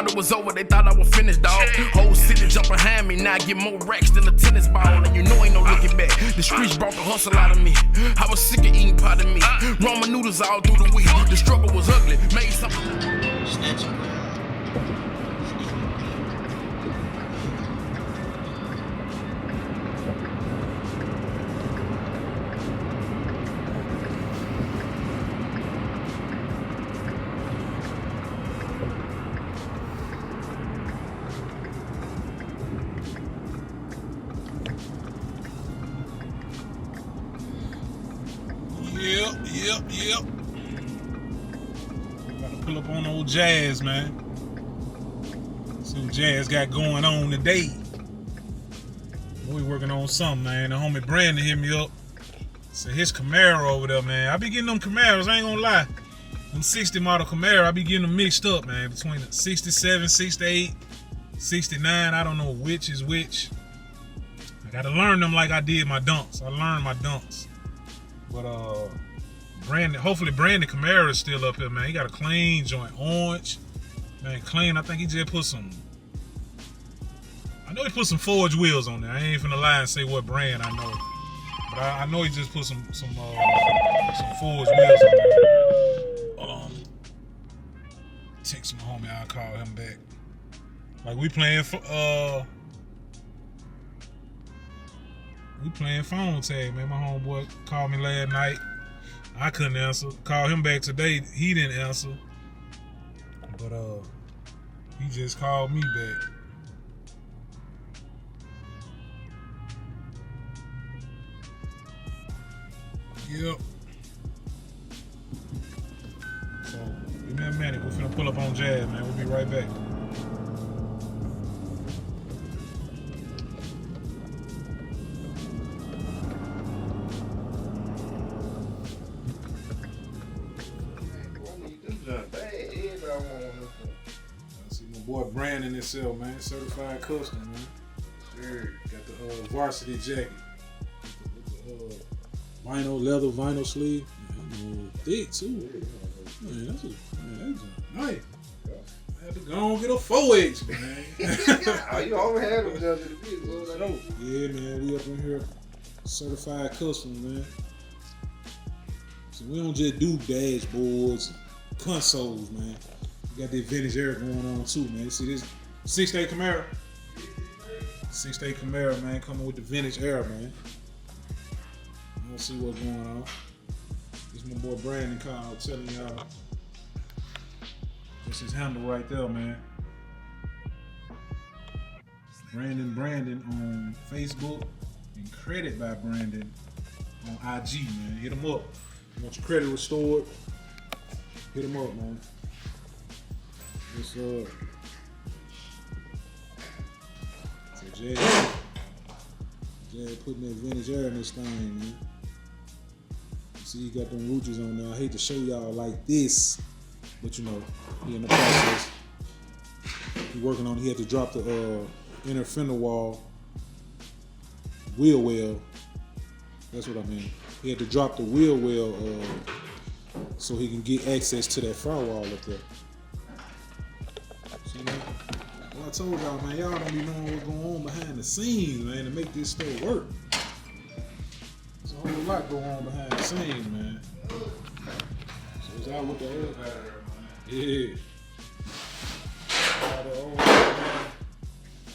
thought it was over, they thought I was finished, dog. Whole city jump behind me, now I get more racks than a tennis ball. And you know ain't no looking back. The streets brought the hustle out of me. I was sick of eating pot of meat. Ramen noodles all through the week. The struggle was ugly, made something. Yep. Gotta pull up on old Jazz, man. See what Jazz got going on today. We working on something, man. The homie Brandon hit me up. Said his Camaro over there, man. I be getting them Camaros, I ain't gonna lie. Them 60 model Camaro, I be getting them mixed up, man. Between the 67, 68, 69, I don't know which is which. I gotta learn them like I did my dumps. I learned my dumps. But Brandon, hopefully Brandon Camaro is still up here, man. He got a clean joint, orange, man, clean. I think he just put some. I know he put some Forge wheels on there. I ain't finna lie and say what brand I know, but I know he just put some Forge wheels on there. Hold on, text my homie. I'll call him back. Like we playing phone tag, man. My homeboy called me last night. I couldn't answer. Called him back today. He didn't answer. But he just called me back. Yep. So give me a minute. We're finna pull up on Jazz, man. We'll be right back. Boy Brandon himself, man. Certified custom, man. Sure. Got the varsity jacket. With the leather vinyl sleeve. Man, thick too. Man, that's nice. I had to go and get a 4X, man. Oh, you always had them judges in the video. Yeah, man. We up in here. Certified custom, man. So we don't just do dashboards and consoles, man. Got that vintage era going on too, man. See this 6-day Camaro? 6-day Camaro, man, coming with the vintage era, man. We'll see what's going on. This my boy Brandon called telling y'all. This is handle right there, man. Brandon on Facebook and Credit by Brandon on IG, man. Hit him up. You want your credit restored? Hit him up, man. What's up? So Jay putting that vintage air in this thing, man. See, he got them roaches on there. I hate to show y'all like this, but you know, he in the process. He working on. He had to drop the inner fender wall wheel well. That's what I mean. He had to drop the wheel well so he can get access to that firewall up there. See, man? Well, I told y'all, man, y'all don't be knowing what's going on behind the scenes, man, to make this stuff work. There's a whole lot going on behind the scenes, man. So it's out with the old guy there, man. Yeah. All the old man,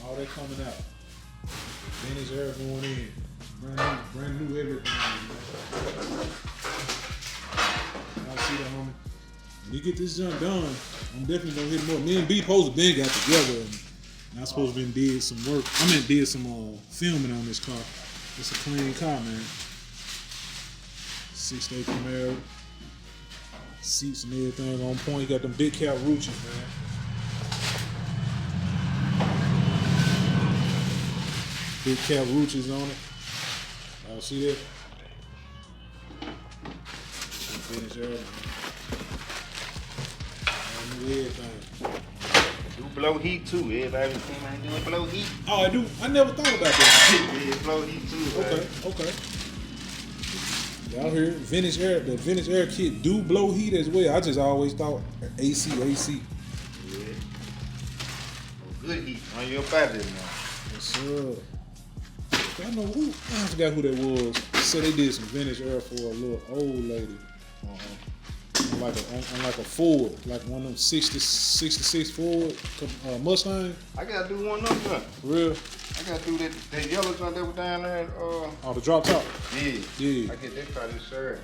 all that coming out. Vintage air going in. Brand new everything. I see that, homie. When you get this junk done, I'm definitely gonna hit more. Me and B supposed to been got together, and I supposed to been did some work. Did some filming on this car. It's a clean car, man. 6-day Camaro, seats and everything on point. Got them big cap roaches, man. Big cap roaches on it. Y'all see that? Finish early. Everything. Do blow heat too. Everybody seen I doing blow heat. Oh, I do. I never thought about that. Yeah, blow heat too. Okay. Y'all hear it? Vintage air. The vintage air kit do blow heat as well. I just always thought AC. Yeah. Good heat on your body now. Yes, sir. I know who. I forgot who that was. So they did some vintage air for a little old lady. On like a Ford, like one of them 66 Ford Mustang. I gotta do one of them. Real? I gotta do that yellow joint that was down there. Oh, the drop top. Yeah. I get that probably sure.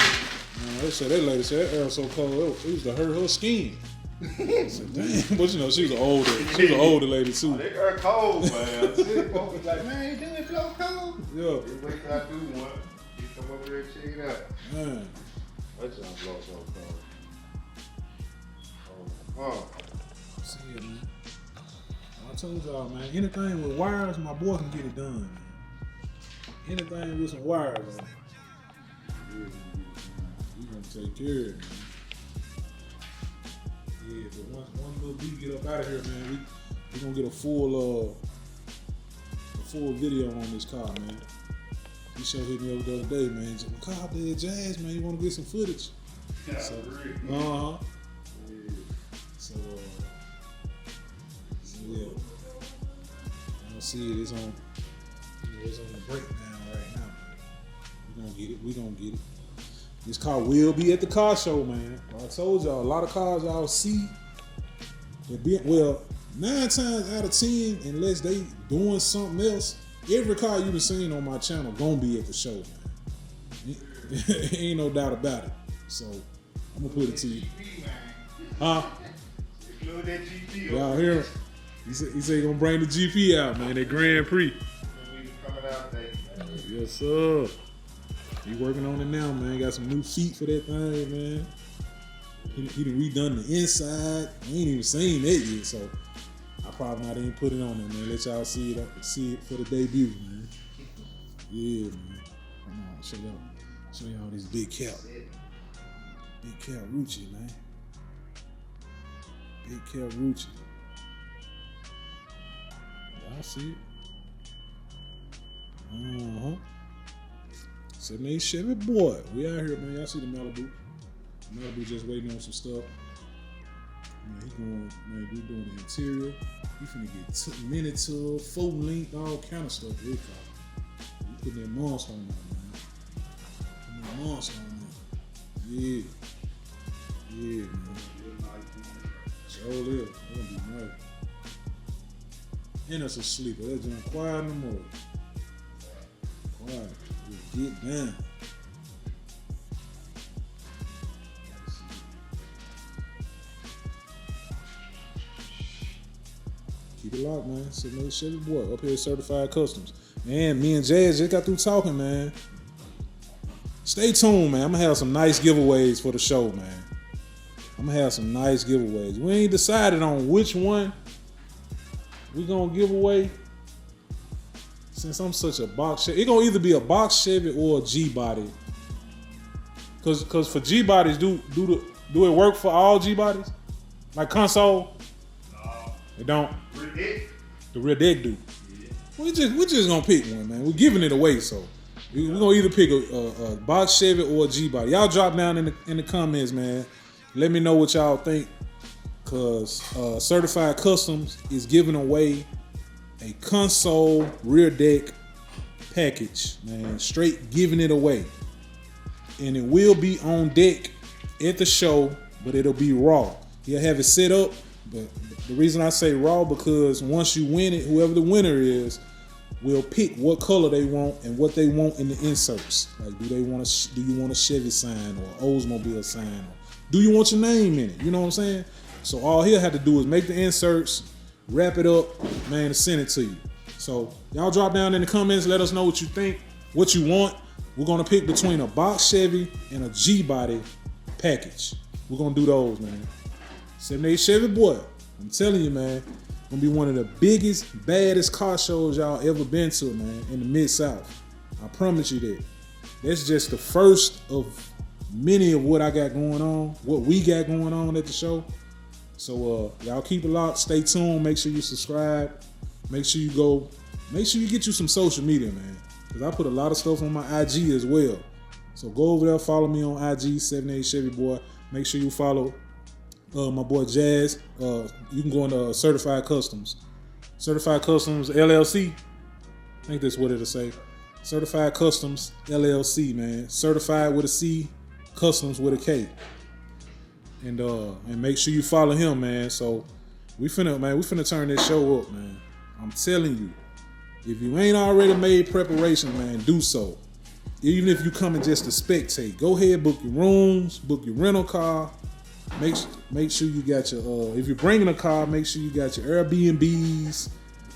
They said that lady said that air so cold it used to hurt her skin. I said, damn, but you know she was an older lady too. Oh, they air cold, man. Folks was like, man, didn't it blow cold? Yeah. They wait till I do one. You come over there and check it out. Man. That joint blow so cold. Oh. See it, man. I told y'all, man, anything with wires, my boy can get it done, man. Anything with some wires, man. We gonna take care of it, man. Yeah, but once little B get up out of here, man, we gonna get a full video on this car, man. He showed hit me up the other day, man. He said, "My car dead Jazz, man. You wanna get some footage?" Yeah, So, yeah. So yeah. I don't see it. It's on the breakdown right now. We gonna get it. This car will be at the car show, man. I told y'all, a lot of cars y'all see, 9 times out of 10, unless they doing something else, every car you been seen on my channel gonna be at the show, man. Ain't no doubt about it. So I'm gonna put it to you. Huh? Y'all hear him? He said he gonna bring the GP out, man. That Grand Prix. Yes, sir. He working on it now, man. Got some new feet for that thing, man. He done redone the inside. I ain't even seen that yet, so I probably not even put it on there, man. Let y'all see it for the debut, man. Yeah, man. Come on, show y'all this big cap. Big cap Rucci, man. Big cap Rucci. Y'all see it? 78 Chevy boy. We out here, man. Y'all see the Malibu. Malibu just waiting on some stuff. Man, we doing the interior. He finna get mini tour, full length, all kind of stuff. We putting that monster on there, man. Putting that monster on there. Yeah. Yeah, man. Sure is. It's gonna be nice. And it's a sleeper. That joint quiet in the morning. Quiet. Get down. Keep it locked, man. 78 Chevy boy up here at Certified Customs. Man, me and Jazz just got through talking, man. Stay tuned, man. I'm gonna have some nice giveaways for the show, man. I'm gonna have some nice giveaways. We ain't decided on which one we gonna give away. Since I'm such a box Chevy, it gonna either be a box Chevy or a G body. Cause for G bodies, do it work for all G bodies? Like console? No. It don't. Rear deck. The rear deck do. Yeah. We just gonna pick one, man. We're giving it away, so we're gonna either pick a box Chevy or a G body. Y'all drop down in the comments, man. Let me know what y'all think. Cause Certified Customs is giving away a console rear deck package, man. Straight giving it away. And it will be on deck at the show, but it'll be raw. He'll have it set up, but the reason I say raw because once you win it, whoever the winner is will pick what color they want and what they want in the inserts. Like, do you want a Chevy sign or Oldsmobile sign? Or do you want your name in it? You know what I'm saying? So all he'll have to do is make the inserts, wrap it up, man, and send it to you. So y'all drop down in the comments, let us know what you think, what you want. We're gonna pick between a box Chevy and a G body package. We're gonna do those, man. 78 Chevy boy, I'm telling you, man, gonna be one of the biggest, baddest car shows y'all ever been to, man, in the Mid-South. I promise you that. That's just the first of many of what I got going on, what we got going on at the show. So y'all keep it locked, stay tuned, make sure you subscribe, make sure you get you some social media, man. Cause I put a lot of stuff on my IG as well. So go over there, follow me on IG, 78 Chevy boy. Make sure you follow my boy Jazz. You can go into Certified Customs Certified Customs LLC. I think that's what it'll say. Certified Customs LLC, man. Certified with a C, Customs with a K. And make sure you follow him, man. So we finna turn this show up, man. I'm telling you, if you ain't already made preparation, man, do so. Even if you coming just to spectate, go ahead, book your rooms, book your rental car. Make sure you got your if you're bringing a car, make sure you got your Airbnbs.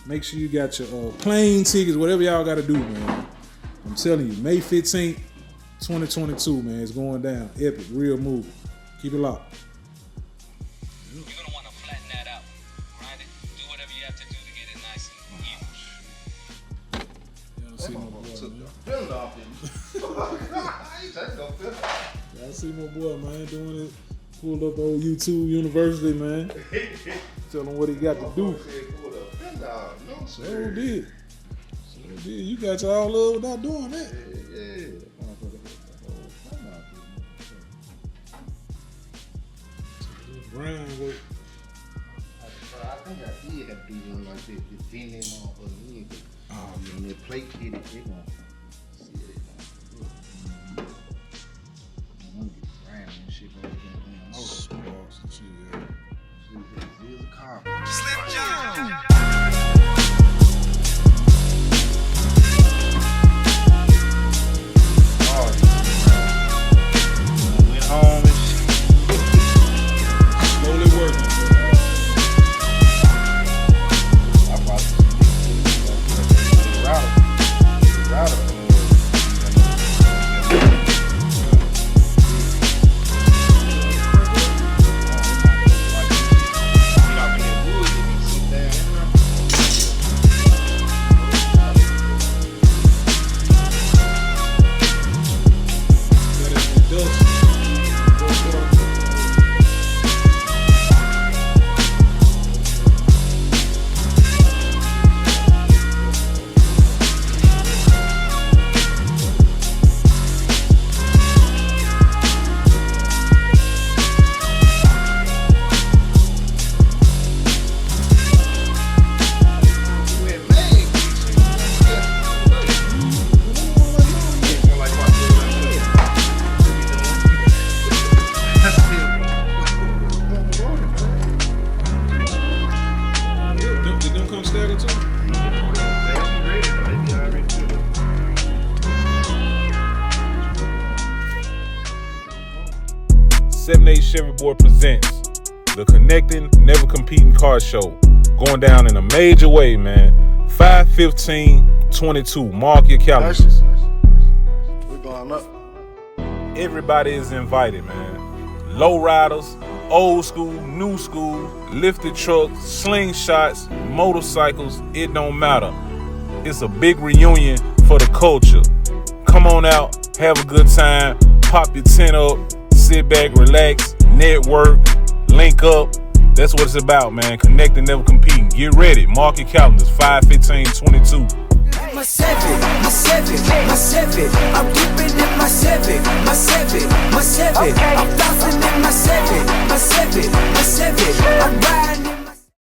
Make sure you got your plane tickets, whatever y'all got to do, man. I'm telling you, May 15th, 2022, man, it's going down. Epic, real movie. Keep it locked. You're going to want to flatten that out. Grind it. Do whatever you have to do to get it nice and even. Y'all see my boy, man. Filter off him. Y'all see my boy, man, doing it. Pulled up old YouTube University, man. Tell him what he got to do. So did. You got your all love without doing that. Yeah. Brown work. I think I did have to do one like this. Just bend them on for the end. When the plate hit it, they're going to see it. I'm going to get brown and shit over there. Sparks and shit, yeah. Here's a car. Slim John. Went home and shit. Slowly working. I bought the router. Did them come staggered too? 78 Chevy Boy presents the Connecting, Never Competing Car Show. Going down in a major way, man. 5/15/22. Mark your calendars. We're going up. Everybody is invited, man. Low riders, old school, new school, lifted trucks, slingshots, motorcycles, it don't matter. It's a big reunion for the culture. Come on out, have a good time, pop your tent up, sit back, relax, network, link up. That's what it's about, man. Connecting, never competing. Get ready. Mark your calendars. 5/15/22. My seven, I'm deep in my seven, I'm flossing in my seven, I'm riding